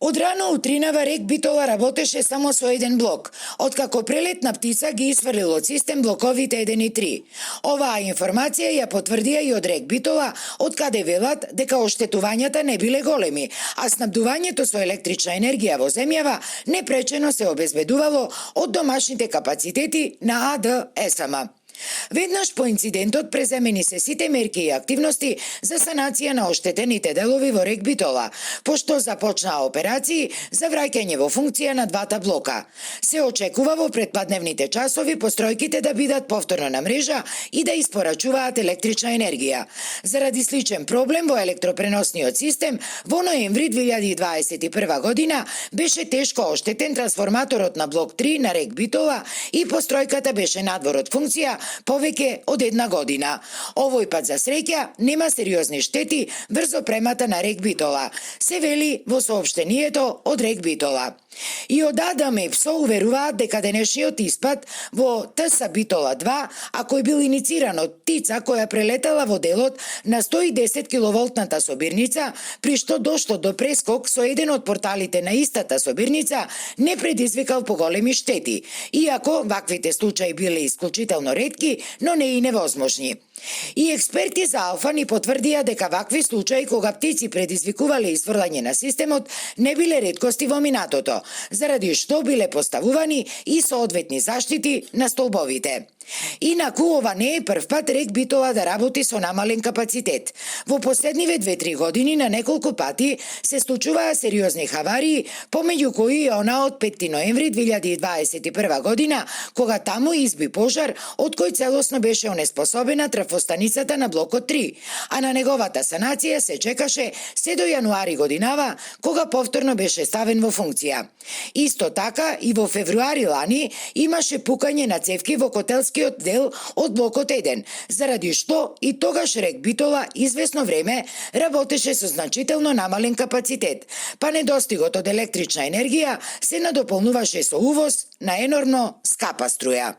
Од рано утринава РЕК Битола работеше само со еден блок, откако прелетна птица ги исфрлил од систем блоковите 1 и 3. Оваа информација ја потврдија и од РЕК Битола, од каде велат дека оштетувањата не биле големи, а снабдувањето со електрична енергија во земјава непречено се обезбедувало од домашните капацитети на АД-СМ. Веднаш по инцидентот преземени се сите мерки и активности за санација на оштетените делови во РЕК Битола, пошто започнаа операции за враќање во функција на двата блока. Се очекува во предпадневните часови постројките да бидат повторно на мрежа и да испорачуваат електрична енергија. Заради сличен проблем во електропреносниот систем, во ноември 2021 година беше тешко оштетен трансформаторот на блок 3 на РЕК Битола и постројката беше надвор од функција повеќе од една година. Овој пат за среќа нема сериозни штети врз опремата на РЕК Битола, се вели во соопштението од РЕК Битола. И од АД-МЕПСО уверуваат дека денешниот испад во ТС Битола 2, а кој бил инициран од птица која прелетала во делот на 110 киловолтната собирница, при што дошло до прескок со еден од порталите на истата собирница, не предизвикал поголеми штети, иако ваквите случаи биле исклучително ретки, но не и невозможни. И експерти за Алфа ни потврдија дека вакви случаи кога птици предизвикувале исфрлање на системот не биле реткости во минатото, заради што биле поставувани и соодветни заштити на столбовите. Инаку ова не е прв пат РЕК Битола да работи со намален капацитет. Во последниве 2-3 години на неколку пати се случуваа сериозни хаварии, помеѓу кои и она од 5 ноември 2021 година, кога таму изби пожар, од кој целосно беше онеспособена трафостаницата на блокот 3, а на неговата санација се чекаше се до јануари годинава, кога повторно беше ставен во функција. Исто така и во февруари лани имаше пукање на цевки во котелскиот дел од блокот 1, заради што и тогаш РЕК Битола извесно време работеше со значително намален капацитет, па недостигот од електрична енергија се надополнуваше со увоз на енормно скапа струја.